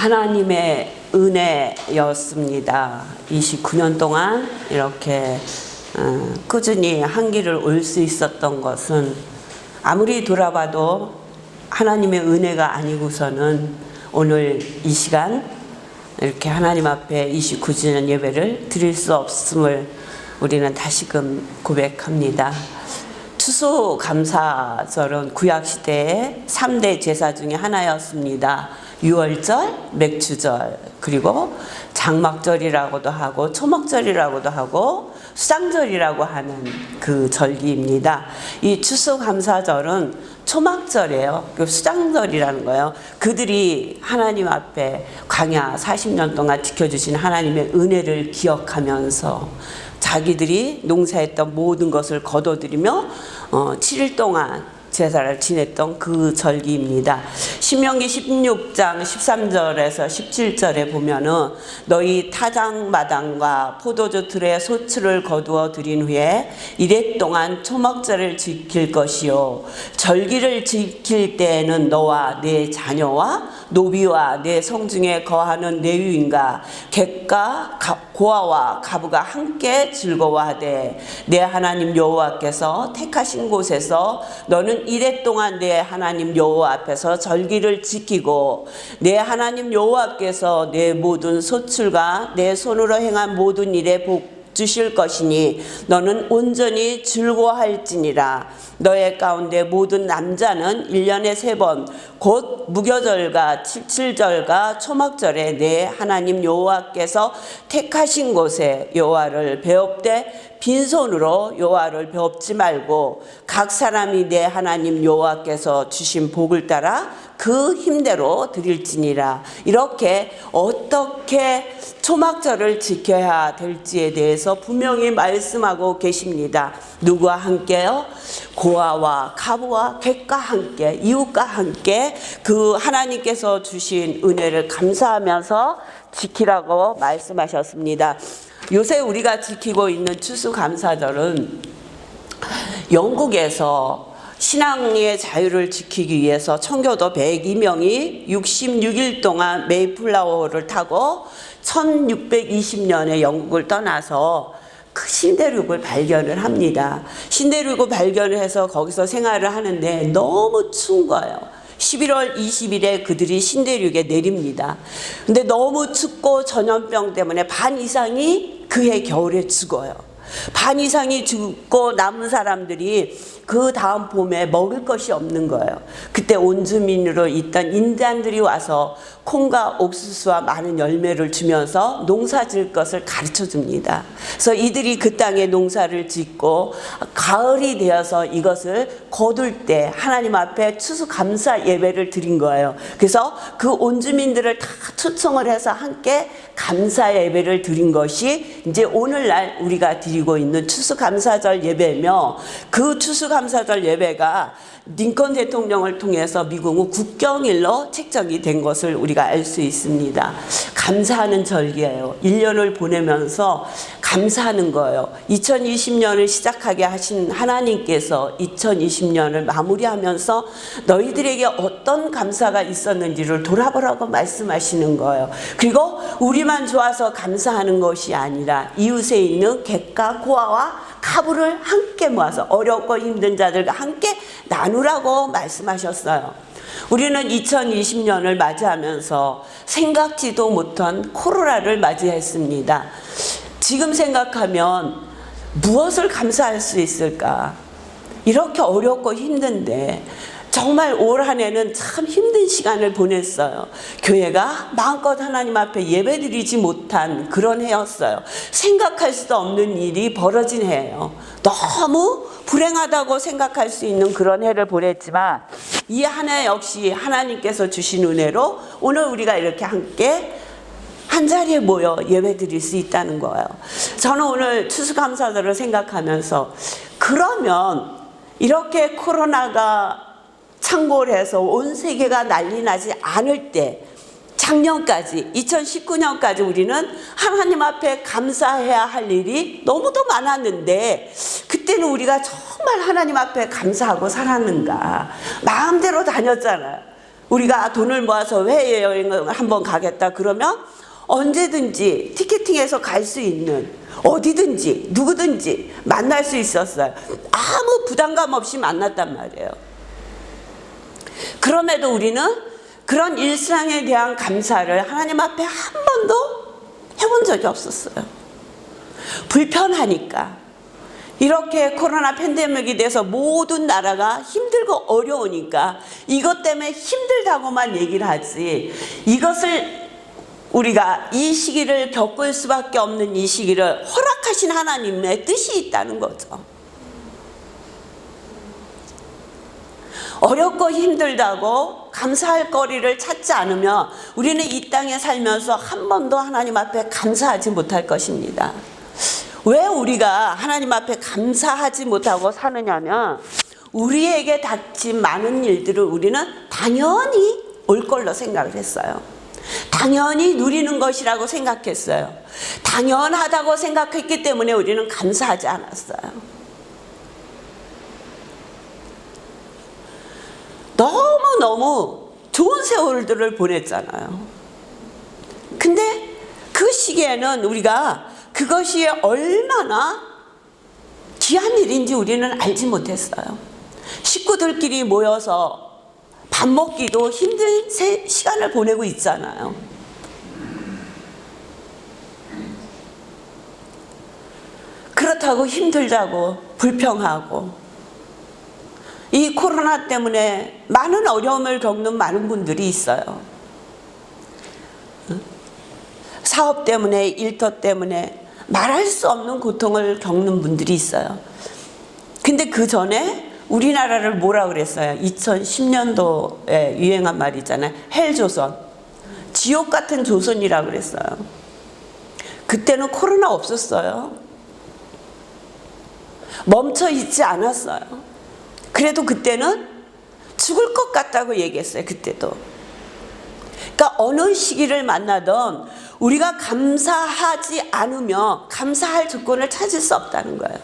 하나님의 은혜였습니다. 29년 동안 이렇게 꾸준히 한 길을 올 수 있었던 것은 아무리 돌아봐도 하나님의 은혜가 아니고서는 오늘 이 시간 이렇게 하나님 앞에 29주년 예배를 드릴 수 없음을 우리는 다시금 고백합니다. 추수감사절은 구약시대의 3대 제사 중에 하나였습니다. 유월절, 맥주절, 그리고 장막절이라고도 하고 초막절이라고도 하고 수장절이라고 하는 그 절기입니다. 이 추수감사절은 초막절이에요. 수장절이라는 거예요. 그들이 하나님 앞에 광야 40년 동안 지켜주신 하나님의 은혜를 기억하면서 자기들이 농사했던 모든 것을 거둬들이며 7일 동안 제사를 지냈던 그 절기입니다. 신명기 16장 13절에서 17절에 보면은 너희 타작마당과 포도주 틀에 소출을 거두어 들인 후에 이래 동안 초막절을 지킬 것이요 절기를 지킬 때에는 너와 네 자녀와 노비와 네 성중에 거하는 레위인과 객과 고아와 가부가 함께 즐거워하되 내 하나님 여호와께서 택하신 곳에서 너는 이래 동안 내 하나님 여호와 앞에서 절기를 지키고 내 하나님 여호와께서 내 모든 소출과 내 손으로 행한 모든 일에 복 주실 것이니 너는 온전히 즐거워할지니라. 너의 가운데 모든 남자는 1년에 3번 곧 무교절과 칠칠절과 초막절에 내 하나님 여호와께서 택하신 곳에 여호와를 배웁되 빈손으로 여호와를 배웁지 말고 각 사람이 내 하나님 여호와께서 주신 복을 따라 그 힘대로 드릴지니라. 이렇게 어떻게 초막절을 지켜야 될지에 대해서 분명히 말씀하고 계십니다. 누구와 함께요? 고아와 가부와 객과 함께, 이웃과 함께 그 하나님께서 주신 은혜를 감사하면서 지키라고 말씀하셨습니다. 요새 우리가 지키고 있는 추수감사절은 영국에서 신앙의 자유를 지키기 위해서 청교도 102명이 66일 동안 메이플라워를 타고 1620년에 영국을 떠나서 그 신대륙을 발견을 합니다. 신대륙을 발견을 해서 거기서 생활을 하는데 너무 추운 거예요. 11월 20일에 그들이 신대륙에 내립니다. 근데 너무 춥고 전염병 때문에 반 이상이 그해 겨울에 죽어요. 반 이상이 죽고 남은 사람들이 그 다음 봄에 먹을 것이 없는 거예요. 그때 온주민으로 있던 인디안들이 와서 콩과 옥수수와 많은 열매를 주면서 농사 지을 것을 가르쳐 줍니다. 그래서 이들이 그 땅에 농사를 짓고 가을이 되어서 이것을 거둘 때 하나님 앞에 추수감사 예배를 드린 거예요. 그래서 그 온주민들을 다 초청을 해서 함께 감사 예배를 드린 것이 이제 오늘날 우리가 드리고 있는 추수감사절 예배며, 그 추수감사절 예배가 링컨 대통령을 통해서 미국은 국경일로 책정이 된 것을 우리가 알 수 있습니다. 감사하는 절기예요. 1년을 보내면서 감사하는 거예요. 2020년을 시작하게 하신 하나님께서 2020년을 마무리하면서 너희들에게 어떤 감사가 있었는지를 돌아보라고 말씀하시는 거예요. 그리고 우리만 좋아서 감사하는 것이 아니라 이웃에 있는 객과 고아와 가부를 함께 모아서 어렵고 힘든 자들과 함께 나누라고 말씀하셨어요. 우리는 2020년을 맞이하면서 생각지도 못한 코로나를 맞이했습니다. 지금 생각하면 무엇을 감사할 수 있을까? 이렇게 어렵고 힘든데 정말 올 한 해는 참 힘든 시간을 보냈어요. 교회가 마음껏 하나님 앞에 예배드리지 못한 그런 해였어요. 생각할 수도 없는 일이 벌어진 해예요. 너무 불행하다고 생각할 수 있는 그런 해를 보냈지만 이 한 해 역시 하나님께서 주신 은혜로 오늘 우리가 이렇게 함께 한 자리에 모여 예배 드릴 수 있다는 거예요. 저는 오늘 추수감사절을 생각하면서 그러면 이렇게 코로나가 창궐해서 온 세계가 난리 나지 않을 때 작년까지 2019년까지 우리는 하나님 앞에 감사해야 할 일이 너무도 많았는데 그때는 우리가 정말 하나님 앞에 감사하고 살았는가? 마음대로 다녔잖아요. 우리가 돈을 모아서 해외여행을 한번 가겠다 그러면 언제든지 티켓팅해서 갈 수 있는, 어디든지 누구든지 만날 수 있었어요. 아무 부담감 없이 만났단 말이에요. 그럼에도 우리는 그런 일상에 대한 감사를 하나님 앞에 한 번도 해본 적이 없었어요. 불편하니까. 이렇게 코로나 팬데믹이 돼서 모든 나라가 힘들고 어려우니까 이것 때문에 힘들다고만 얘기를 하지, 이것을 우리가 이 시기를 겪을 수밖에 없는 이 시기를 허락하신 하나님의 뜻이 있다는 거죠. 어렵고 힘들다고 감사할 거리를 찾지 않으면 우리는 이 땅에 살면서 한 번도 하나님 앞에 감사하지 못할 것입니다. 왜 우리가 하나님 앞에 감사하지 못하고 사느냐면, 우리에게 닥친 많은 일들을 우리는 당연히 올 걸로 생각을 했어요. 당연히 누리는 것이라고 생각했어요. 당연하다고 생각했기 때문에 우리는 감사하지 않았어요. 너무너무 좋은 세월들을 보냈잖아요. 근데 그 시기에는 우리가 그것이 얼마나 귀한 일인지 우리는 알지 못했어요. 식구들끼리 모여서 밥 먹기도 힘든 시간을 보내고 있잖아요. 그렇다고 힘들다고 불평하고, 이 코로나 때문에 많은 어려움을 겪는 많은 분들이 있어요. 사업 때문에, 일터 때문에 말할 수 없는 고통을 겪는 분들이 있어요. 근데 그 전에 우리나라를 뭐라 그랬어요? 2010년도에 유행한 말이잖아요. 헬조선. 지옥 같은 조선이라 그랬어요. 그때는 코로나 없었어요. 멈춰 있지 않았어요. 그래도 그때는 죽을 것 같다고 얘기했어요. 그때도. 그러니까 어느 시기를 만나던 우리가 감사하지 않으면 감사할 조건을 찾을 수 없다는 거예요.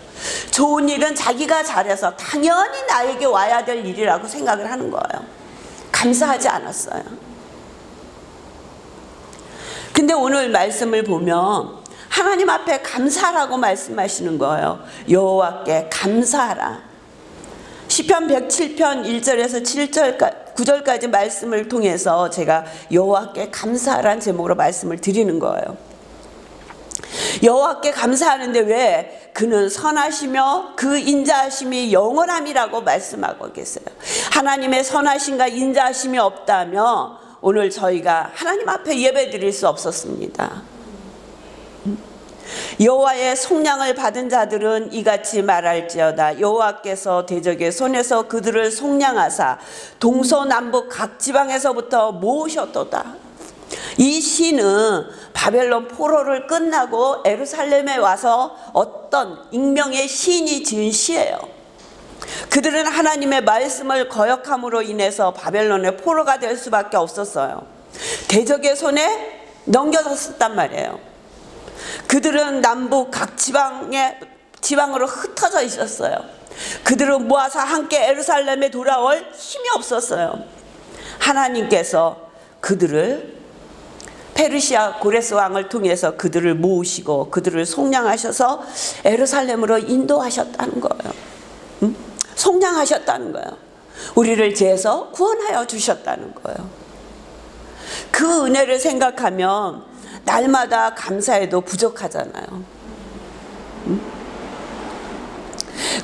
좋은 일은 자기가 잘해서 당연히 나에게 와야 될 일이라고 생각을 하는 거예요. 감사하지 않았어요. 근데 오늘 말씀을 보면 하나님 앞에 감사라고 말씀하시는 거예요. 여호와께 감사하라. 시편 107편 1절에서 9절까지 말씀을 통해서 제가 여호와께 감사하라는 제목으로 말씀을 드리는 거예요. 여호와께 감사하는데 왜? 그는 선하시며 그 인자하심이 영원함이라고 말씀하고 계세요. 하나님의 선하심과 인자하심이 없다면 오늘 저희가 하나님 앞에 예배 드릴 수 없었습니다. 여호와의 속량을 받은 자들은 이같이 말할지어다. 여호와께서 대적의 손에서 그들을 속량하사 동서남북 각 지방에서부터 모으셨도다. 이 시는 바벨론 포로를 끝나고 예루살렘에 와서 어떤 익명의 시인이 지은 시예요. 그들은 하나님의 말씀을 거역함으로 인해서 바벨론의 포로가 될 수밖에 없었어요. 대적의 손에 넘겨졌단 말이에요. 그들은 남북 각 지방으로 흩어져 있었어요. 그들은 모아서 함께 예루살렘에 돌아올 힘이 없었어요. 하나님께서 그들을 페르시아 고레스 왕을 통해서 그들을 모으시고 그들을 속량하셔서 예루살렘으로 인도하셨다는 거예요. 속량하셨다는 거예요. 우리를 죄에서 구원하여 주셨다는 거예요. 그 은혜를 생각하면 날마다 감사해도 부족하잖아요.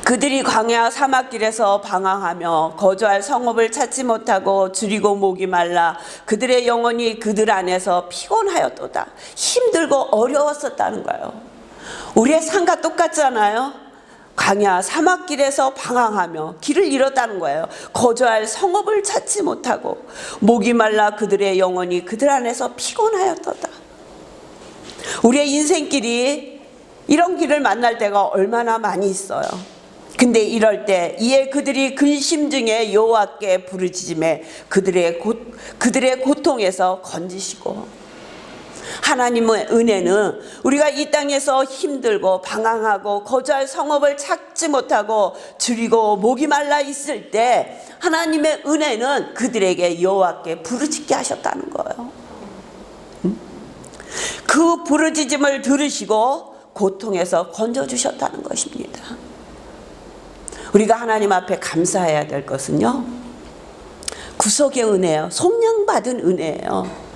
그들이 광야 사막길에서 방황하며 거주할 성읍을 찾지 못하고 줄이고 목이 말라 그들의 영혼이 그들 안에서 피곤하였도다. 힘들고 어려웠었다는 거예요. 우리의 삶과 똑같잖아요. 광야 사막길에서 방황하며 길을 잃었다는 거예요. 거주할 성읍을 찾지 못하고 목이 말라 그들의 영혼이 그들 안에서 피곤하였도다. 우리의 인생길이 이런 길을 만날 때가 얼마나 많이 있어요. 근데 이럴 때 이에 그들이 근심 중에 여호와께 부르짖음에 그들의 고통에서 건지시고, 하나님의 은혜는 우리가 이 땅에서 힘들고 방황하고 거주할 성읍을 찾지 못하고 줄이고 목이 말라 있을 때 하나님의 은혜는 그들에게 여호와께 부르짖게 하셨다는 거예요. 그 부르짖음을 들으시고 고통에서 건져주셨다는 것입니다. 우리가 하나님 앞에 감사해야 될 것은요, 구속의 은혜예요. 속량받은 은혜예요.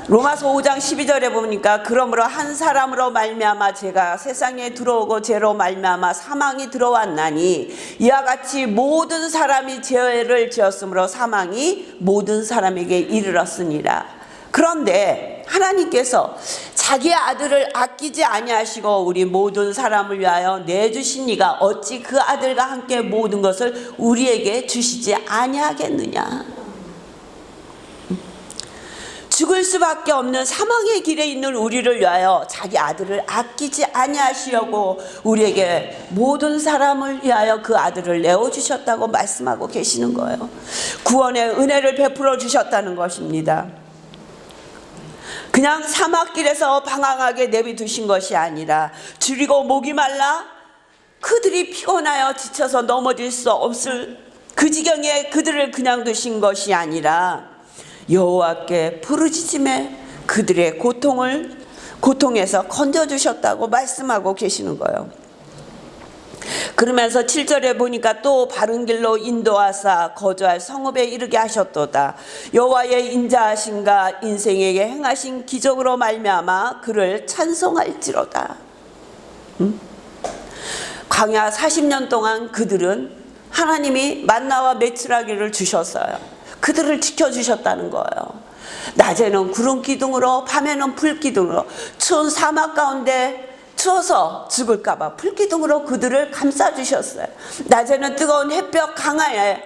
로마서 5장 12절에 보니까 그러므로 한 사람으로 말미암아 죄가 세상에 들어오고 죄로 말미암아 사망이 들어왔나니 이와 같이 모든 사람이 죄를 지었으므로 사망이 모든 사람에게 이르렀으니라. 그런데 하나님께서 자기 아들을 아끼지 아니하시고 우리 모든 사람을 위하여 내주신 이가 어찌 그 아들과 함께 모든 것을 우리에게 주시지 아니하겠느냐. 죽을 수밖에 없는 사망의 길에 있는 우리를 위하여 자기 아들을 아끼지 아니하시려고 우리에게 모든 사람을 위하여 그 아들을 내어주셨다고 말씀하고 계시는 거예요. 구원의 은혜를 베풀어 주셨다는 것입니다. 그냥 사막길에서 방황하게 내비두신 것이 아니라 줄이고 목이 말라 그들이 피곤하여 지쳐서 넘어질 수 없을 그 지경에 그들을 그냥 두신 것이 아니라 여호와께 부르짖음에 그들의 고통에서 건져주셨다고 말씀하고 계시는 거예요. 그러면서 7절에 보니까 또 바른 길로 인도하사 거주할 성읍에 이르게 하셨도다. 여호와의 인자하신가 인생에게 행하신 기적으로 말미암아 그를 찬송할지로다. 광야 40년 동안 그들은 하나님이 만나와 메추라기를 주셨어요. 그들을 지켜주셨다는 거예요. 낮에는 구름 기둥으로 밤에는 불 기둥으로 추운 사막 가운데 추워서 죽을까 봐 불 기둥으로 그들을 감싸주셨어요. 낮에는 뜨거운 햇볕 강하에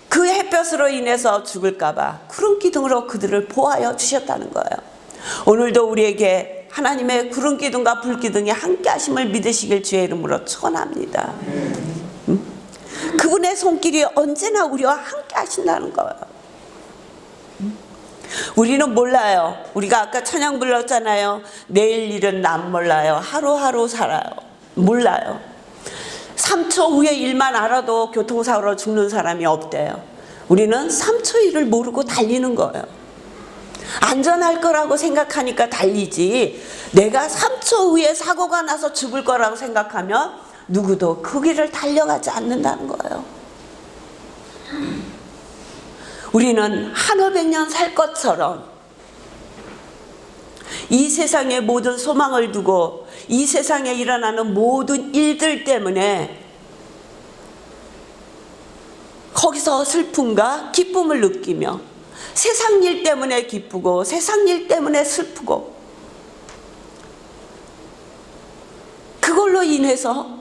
그 햇볕으로 인해서 죽을까 봐 구름 기둥으로 그들을 보호하여 주셨다는 거예요. 오늘도 우리에게 하나님의 구름 기둥과 불 기둥이 함께 하심을 믿으시길 주의 이름으로 축원합니다. 그분의 손길이 언제나 우리와 함께 하신다는 거예요. 우리는 몰라요. 우리가 아까 찬양 불렀잖아요. 내일 일은 난 몰라요. 하루하루 살아요. 몰라요. 3초 후의 일만 알아도 교통사고로 죽는 사람이 없대요. 우리는 3초 일을 모르고 달리는 거예요. 안전할 거라고 생각하니까 달리지, 내가 3초 후에 사고가 나서 죽을 거라고 생각하면 누구도 그 길을 달려가지 않는다는 거예요. 우리는 한여 백년 살 것처럼 이 세상의 모든 소망을 두고 이 세상에 일어나는 모든 일들 때문에 거기서 슬픔과 기쁨을 느끼며 세상 일 때문에 기쁘고 세상 일 때문에 슬프고 그걸로 인해서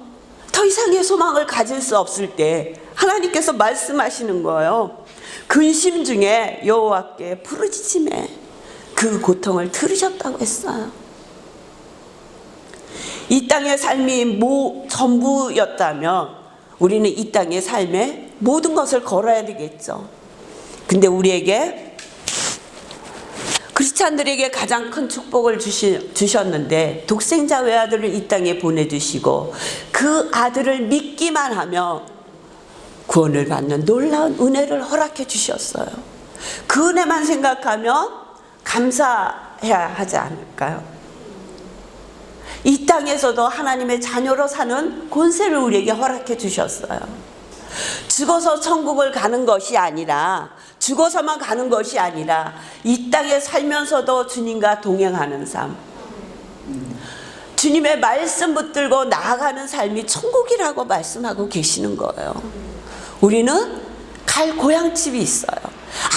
더 이상의 소망을 가질 수 없을 때 하나님께서 말씀하시는 거예요. 근심 중에 여호와께 부르짖음에 그 고통을 들으셨다고 했어요. 이 땅의 삶이 전부였다면 우리는 이 땅의 삶에 모든 것을 걸어야 되겠죠. 근데 우리에게, 크리스찬들에게 가장 큰 축복을 주셨는데 독생자 외아들을 이 땅에 보내주시고 그 아들을 믿기만 하면 구원을 받는 놀라운 은혜를 허락해 주셨어요. 그 은혜만 생각하면 감사해야 하지 않을까요? 이 땅에서도 하나님의 자녀로 사는 권세를 우리에게 허락해 주셨어요. 죽어서 천국을 가는 것이 아니라, 죽어서만 가는 것이 아니라 이 땅에 살면서도 주님과 동행하는 삶, 주님의 말씀 붙들고 나아가는 삶이 천국이라고 말씀하고 계시는 거예요. 우리는 갈 고향집이 있어요.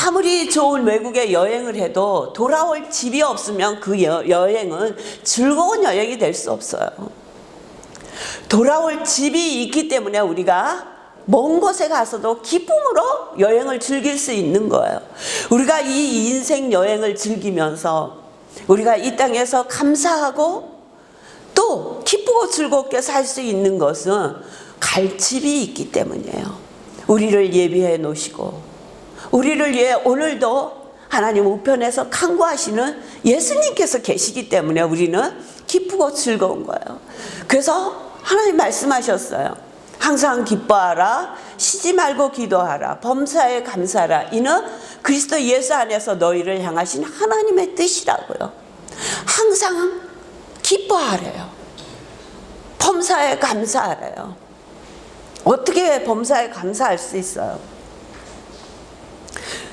아무리 좋은 외국에 여행을 해도 돌아올 집이 없으면 그 여행은 즐거운 여행이 될 수 없어요. 돌아올 집이 있기 때문에 우리가 먼 곳에 가서도 기쁨으로 여행을 즐길 수 있는 거예요. 우리가 이 인생 여행을 즐기면서 우리가 이 땅에서 감사하고 또 기쁘고 즐겁게 살 수 있는 것은 갈 집이 있기 때문이에요. 우리를 예비해 놓으시고 우리를 위해 오늘도 하나님 우편에서 간구하시는 예수님께서 계시기 때문에 우리는 기쁘고 즐거운 거예요. 그래서 하나님 말씀하셨어요. 항상 기뻐하라, 쉬지 말고 기도하라, 범사에 감사하라. 이는 그리스도 예수 안에서 너희를 향하신 하나님의 뜻이라고요. 항상 기뻐하래요. 범사에 감사하래요. 어떻게 범사에 감사할 수 있어요?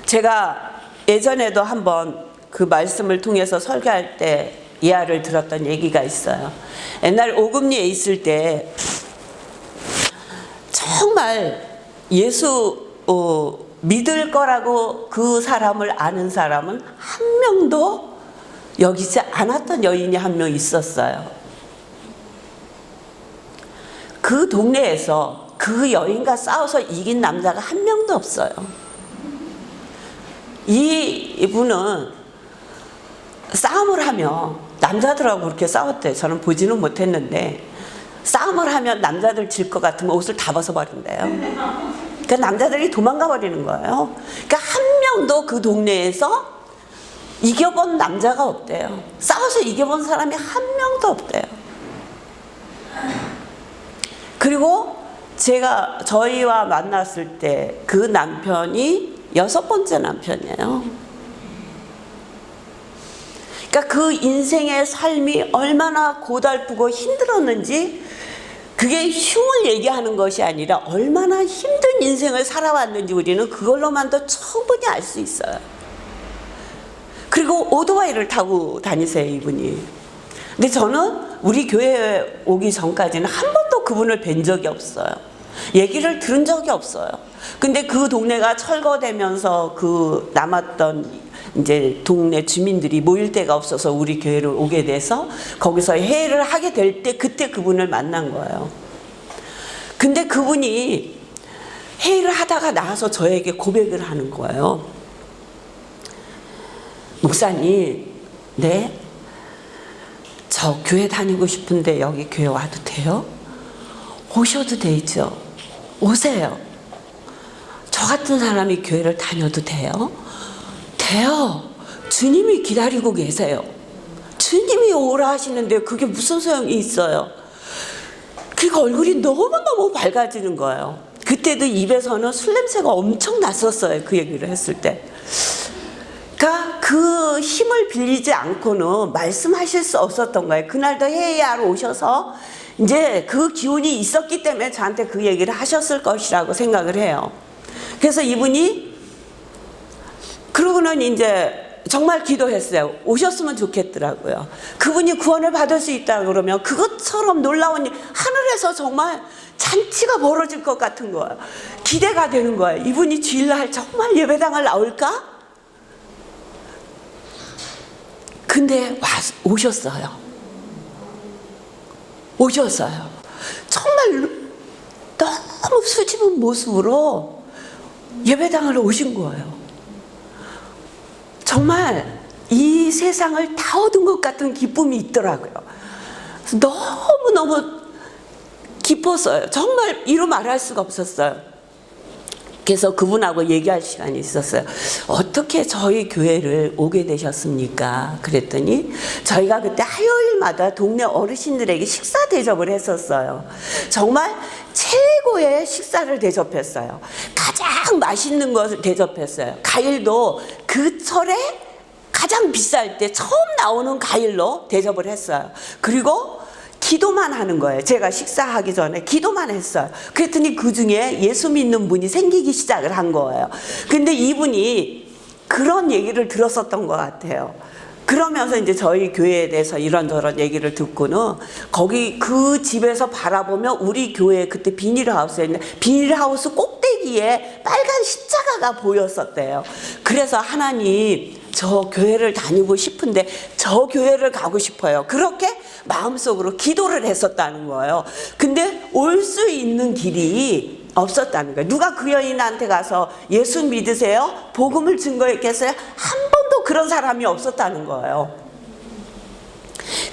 제가 예전에도 한번 그 말씀을 통해서 설교할 때 이야를 들었던 얘기가 있어요. 옛날 오금리에 있을 때 정말 예수 믿을 거라고 그 사람을 아는 사람은 한 명도 여기지 않았던 여인이 한 명 있었어요. 그 동네에서 그 여인과 싸워서 이긴 남자가 한 명도 없어요. 이분은 싸움을 하면 남자들하고 그렇게 싸웠대요. 저는 보지는 못했는데 싸움을 하면 남자들 질 것 같으면 옷을 다 벗어버린대요. 그러니까 남자들이 도망가 버리는 거예요. 그러니까 한 명도 그 동네에서 이겨본 남자가 없대요. 싸워서 이겨본 사람이 한 명도 없대요. 그리고 제가 저희와 만났을 때 그 남편이 6번째 남편이에요. 그러니까 그 인생의 삶이 얼마나 고달프고 힘들었는지, 그게 흉을 얘기하는 것이 아니라 얼마나 힘든 인생을 살아왔는지 우리는 그걸로만도 충분히 알 수 있어요. 그리고 오토바이를 타고 다니세요, 이분이. 근데 저는 우리 교회에 오기 전까지는 한 번도 그분을 뵌 적이 없어요. 얘기를 들은 적이 없어요. 근데 그 동네가 철거되면서 그 남았던 이제 동네 주민들이 모일 데가 없어서 우리 교회를 오게 돼서 거기서 회의를 하게 될 때 그때 그분을 만난 거예요. 근데 그분이 회의를 하다가 나와서 저에게 고백을 하는 거예요. 목사님, 네? 저 교회 다니고 싶은데 여기 교회 와도 돼요? 오셔도 되죠. 오세요. 저 같은 사람이 교회를 다녀도 돼요? 돼요. 주님이 기다리고 계세요. 주님이 오라 하시는데 그게 무슨 소용이 있어요? 그러니까 얼굴이 너무너무 밝아지는 거예요. 그때도 입에서는 술 냄새가 엄청 났었어요. 그 얘기를 했을 때. 그러니까 그 힘을 빌리지 않고는 말씀하실 수 없었던 거예요. 그날도 회의하러 오셔서 이제 그 기운이 있었기 때문에 저한테 그 얘기를 하셨을 것이라고 생각을 해요. 그래서 이분이 그러고는 이제 정말 기도했어요. 오셨으면 좋겠더라고요. 그분이 구원을 받을 수 있다 그러면 그것처럼 놀라운 일, 하늘에서 정말 잔치가 벌어질 것 같은 거예요. 기대가 되는 거예요. 이분이 주일날 정말 예배당을 나올까? 근데 오셨어요. 오셨어요. 정말 너무 수줍은 모습으로 예배당을 오신 거예요. 정말 이 세상을 다 얻은 것 같은 기쁨이 있더라고요. 너무너무 기뻤어요. 정말 이루 말할 수가 없었어요. 그래서 그분하고 얘기할 시간이 있었어요. 어떻게 저희 교회를 오게 되셨습니까? 그랬더니 저희가 그때 화요일마다 동네 어르신들에게 식사 대접을 했었어요. 정말 최고의 식사를 대접했어요. 가장 맛있는 것을 대접했어요. 과일도 그 철에 가장 비쌀 때 처음 나오는 과일로 대접을 했어요. 그리고 기도만 하는 거예요. 제가 식사하기 전에 기도만 했어요. 그랬더니 그 중에 예수 믿는 분이 생기기 시작을 한 거예요. 근데 이분이 그런 얘기를 들었었던 것 같아요. 그러면서 이제 저희 교회에 대해서 이런저런 얘기를 듣고는 거기 그 집에서 바라보면 우리 교회 그때 비닐하우스였는데 비닐하우스 꼭대기에 빨간 십자가가 보였었대요. 그래서 하나님, 저 교회를 다니고 싶은데 저 교회를 가고 싶어요. 그렇게 마음속으로 기도를 했었다는 거예요. 근데 올 수 있는 길이 없었다는 거예요. 누가 그 여인한테 가서 예수 믿으세요? 복음을 증거했겠어요? 한 번도 그런 사람이 없었다는 거예요.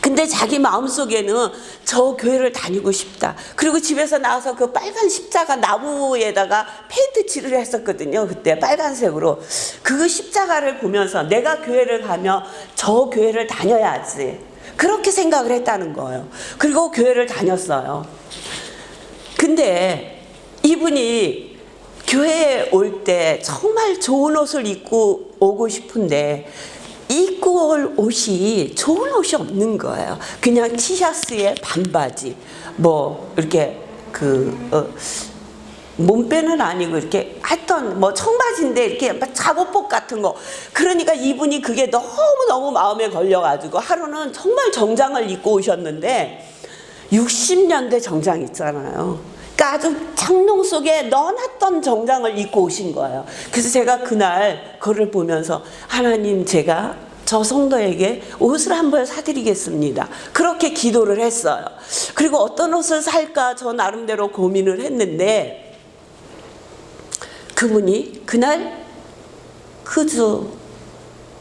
근데 자기 마음속에는 저 교회를 다니고 싶다. 그리고 집에서 나와서 그 빨간 십자가 나무에다가 페인트 칠을 했었거든요. 그때 빨간색으로. 그 십자가를 보면서 내가 교회를 가면 저 교회를 다녀야지. 그렇게 생각을 했다는 거예요. 그리고 교회를 다녔어요. 근데 이분이 교회에 올 때 정말 좋은 옷을 입고 오고 싶은데 입고 올 옷이 좋은 옷이 없는 거예요. 그냥 티셔츠에 반바지, 뭐 이렇게 몸빼는 아니고 이렇게 하여튼 뭐 청바지인데 이렇게 작업복 같은 거. 그러니까 이분이 그게 너무 마음에 걸려가지고 하루는 정말 정장을 입고 오셨는데 60년대 정장 있잖아요. 그러니까 아주 장롱 속에 넣어놨던 정장을 입고 오신 거예요. 그래서 제가 그날 그걸 보면서 하나님, 제가 저 성도에게 옷을 한 벌 사드리겠습니다. 그렇게 기도를 했어요. 그리고 어떤 옷을 살까 저 나름대로 고민을 했는데 그분이 그날 그 주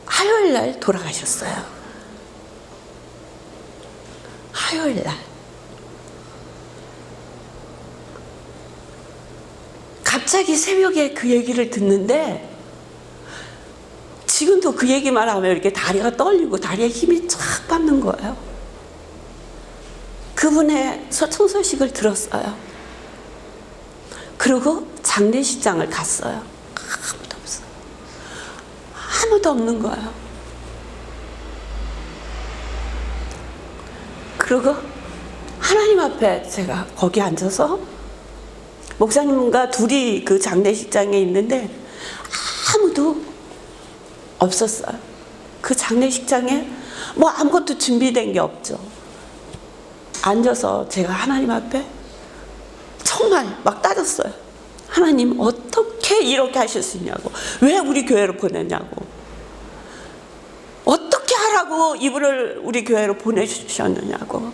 화요일 날 돌아가셨어요. 화요일 날. 갑자기 새벽에 그 얘기를 듣는데 지금도 그 얘기만 하면 이렇게 다리가 떨리고 다리에 힘이 쫙 받는 거예요. 그분의 소식을 들었어요. 그리고 장례식장을 갔어요. 아무도 없어요. 아무도 없는 거예요. 그리고 하나님 앞에 제가 거기 앉아서 목사님과 둘이 그 장례식장에 있는데 아무도 없었어요. 그 장례식장에 뭐 아무것도 준비된 게 없죠. 앉아서 제가 하나님 앞에 정말 막 따졌어요. 하나님, 어떻게 이렇게 하실 수 있냐고. 왜 우리 교회로 보냈냐고. 어떻게 하라고 이분을 우리 교회로 보내주셨느냐고.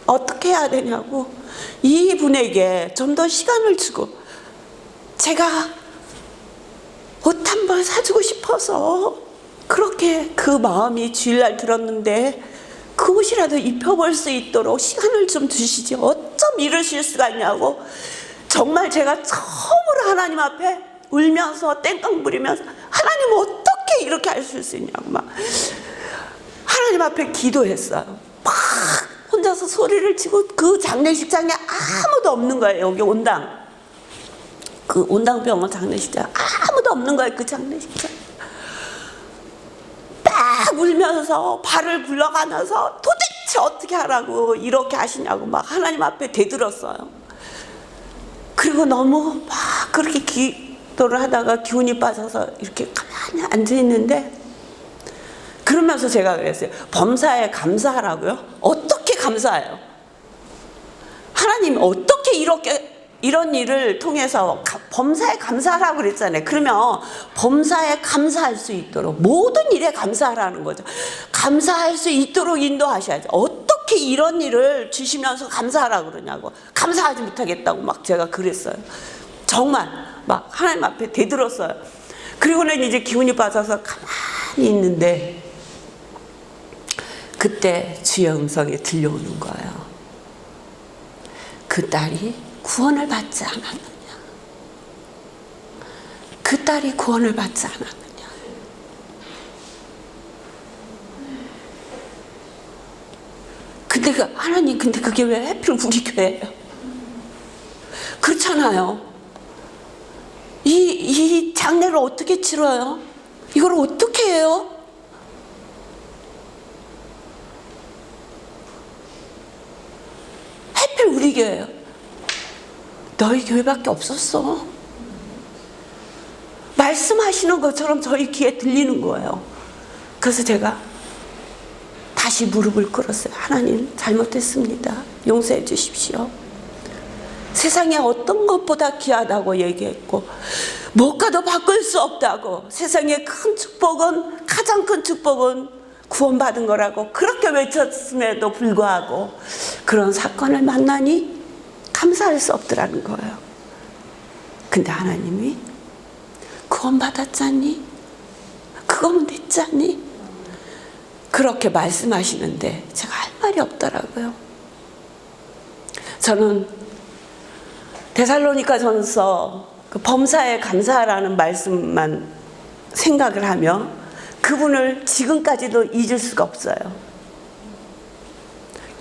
어떻게 해야 되냐고. 이분에게 좀 더 시간을 주고 제가 옷 한 벌 사주고 싶어서 그렇게 그 마음이 주일날 들었는데 그 옷이라도 입혀볼 수 있도록 시간을 좀 주시지 어쩜 이러실 수가 있냐고. 정말 제가 처음으로 하나님 앞에 울면서 땡깡 부리면서 하나님, 어떻게 이렇게 하실 수 있냐고 막 하나님 앞에 기도했어요. 막 혼자서 소리를 치고 그 장례식장에 아무도 없는 거예요. 여기 온당, 그 온당병원 장례식장 아무도 없는 거예요. 그 장례식장 막 울면서 발을 굴러가면서 도대체 어떻게 하라고 이렇게 하시냐고 막 하나님 앞에 대들었어요. 그리고 너무 막 그렇게 기도를 하다가 기운이 빠져서 이렇게 가만히 앉아 있는데, 그러면서 제가 그랬어요. 범사에 감사하라고요? 어떻게 감사해요? 하나님, 어떻게 이런 일을 통해서 범사에 감사하라고 그랬잖아요. 그러면 범사에 감사할 수 있도록 모든 일에 감사하라는 거죠. 감사할 수 있도록 인도하셔야죠. 어떻게 이런 일을 주시면서 감사하라고 그러냐고. 감사하지 못하겠다고 막 제가 그랬어요. 정말 막 하나님 앞에 대들었어요. 그리고는 이제 기운이 빠져서 가만히 있는데 그때 주의 음성이 들려오는 거예요. 그 딸이 구원을 받지 않았느냐. 그 딸이 구원을 받지 않았느냐. 근데 하나님, 근데 그게 왜 하필 우리 교회예요? 그렇잖아요. 이 장례를 어떻게 치러요? 이걸 어떻게 해요? 하필 우리 교회예요. 너희 교회밖에 없었어. 말씀하시는 것처럼 저희 귀에 들리는 거예요. 그래서 제가 다시 무릎을 꿇었어요. 하나님, 잘못했습니다. 용서해 주십시오. 세상에 어떤 것보다 귀하다고 얘기했고 무엇과도 바꿀 수 없다고, 세상의 큰 축복은, 가장 큰 축복은 구원받은 거라고 그렇게 외쳤음에도 불구하고 그런 사건을 만나니 감사할 수 없더라는 거예요. 근데 하나님이 구원받았잖니? 그거면 됐잖니? 그렇게 말씀하시는데 제가 수밖에 없더라고요. 저는 데살로니가전서 그 범사에 감사하라는 말씀만 생각을 하며 그분을 지금까지도 잊을 수가 없어요.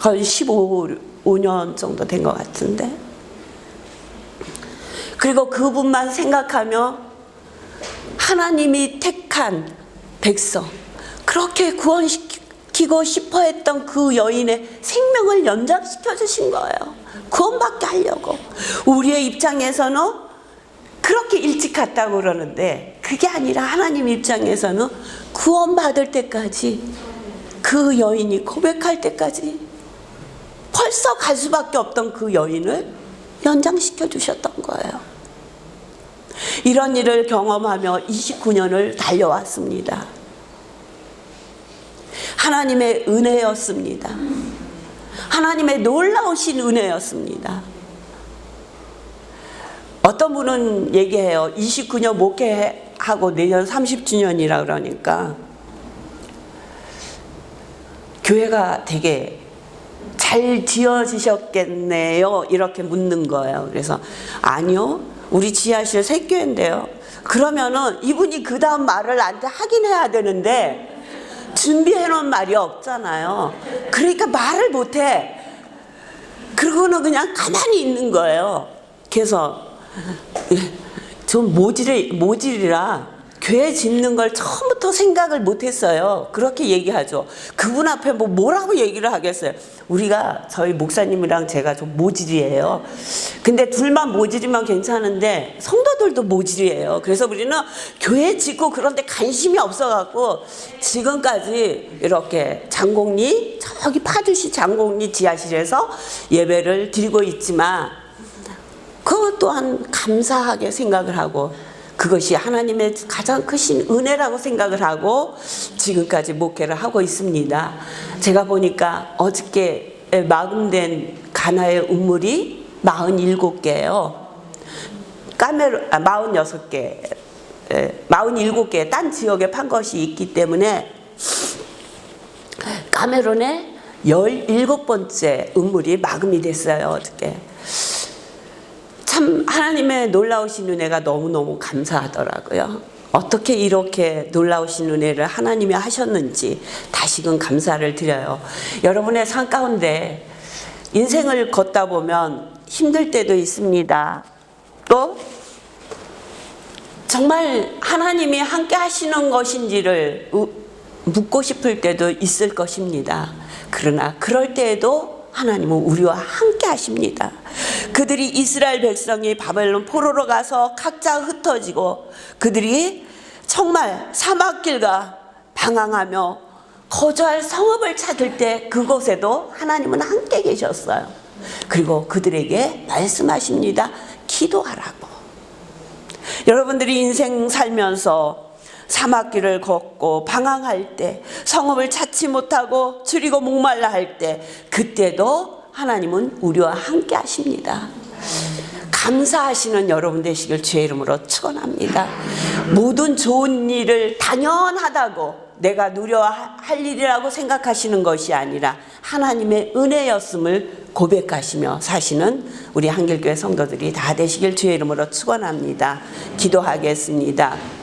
거의 15년 정도 된 것 같은데. 그리고 그분만 생각하며 하나님이 택한 백성, 그렇게 구원시키고 싶어 했던 그 여인의 생명을 연장시켜 주신 거예요. 구원받게 하려고. 우리의 입장에서는 그렇게 일찍 갔다고 그러는데 그게 아니라 하나님 입장에서는 구원받을 때까지, 그 여인이 고백할 때까지 벌써 갈 수밖에 없던 그 여인을 연장시켜 주셨던 거예요. 이런 일을 경험하며 29년을 달려왔습니다. 하나님의 은혜였습니다. 하나님의 놀라우신 은혜였습니다. 어떤 분은 얘기해요. 29년 목회하고 내년 30주년이라 그러니까 교회가 되게 잘 지어지셨겠네요, 이렇게 묻는 거예요. 그래서 아니요, 우리 지하실 새 교회인데요. 그러면은 이분이 그 다음 말을 나한테 하긴 해야 되는데 준비해 놓은 말이 없잖아요. 그러니까 말을 못해. 그러고는 그냥 가만히 있는 거예요. 그래서 좀 모질이라 교회 짓는 걸 처음부터 생각을 못했어요. 그렇게 얘기하죠. 그분 앞에 뭐라고 얘기를 하겠어요. 저희 목사님이랑 제가 좀 모질이에요. 근데 둘만 모질이면 괜찮은데 성도들도 모질이에요. 그래서 우리는 교회 짓고 그런데 관심이 없어갖고 지금까지 이렇게 장곡리, 저기 파주시 장곡리 지하실에서 예배를 드리고 있지만 그것 또한 감사하게 생각을 하고 그것이 하나님의 가장 크신 은혜라고 생각을 하고 지금까지 목회를 하고 있습니다. 제가 보니까 어저께 마감된 가나의 우물이 47개예요. 46개, 47개 딴 지역에 판 것이 있기 때문에 카메룬의 17번째 우물이 마감이 됐어요, 어저께. 참 하나님의 놀라우신 은혜가 너무너무 감사하더라고요. 어떻게 이렇게 놀라우신 은혜를 하나님이 하셨는지 다시금 감사를 드려요. 여러분의 삶 가운데 인생을 걷다 보면 힘들 때도 있습니다. 또 정말 하나님이 함께 하시는 것인지를 묻고 싶을 때도 있을 것입니다. 그러나 그럴 때에도 하나님은 우리와 함께 하십니다. 그들이 이스라엘 백성이 바벨론 포로로 가서 각자 흩어지고 그들이 정말 사막길과 방황하며 거주할 성읍을 찾을 때 그곳에도 하나님은 함께 계셨어요. 그리고 그들에게 말씀하십니다. 기도하라고. 여러분들이 인생 살면서 사막길을 걷고 방황할 때, 성읍을 찾지 못하고 줄이고 목말라 할 때, 그때도 하나님은 우리와 함께 하십니다. 감사하시는 여러분 되시길 주의 이름으로 축원합니다. 모든 좋은 일을 당연하다고 내가 누려야 할 일이라고 생각하시는 것이 아니라 하나님의 은혜였음을 고백하시며 사시는 우리 한길교회 성도들이 다 되시길 주의 이름으로 축원합니다. 기도하겠습니다.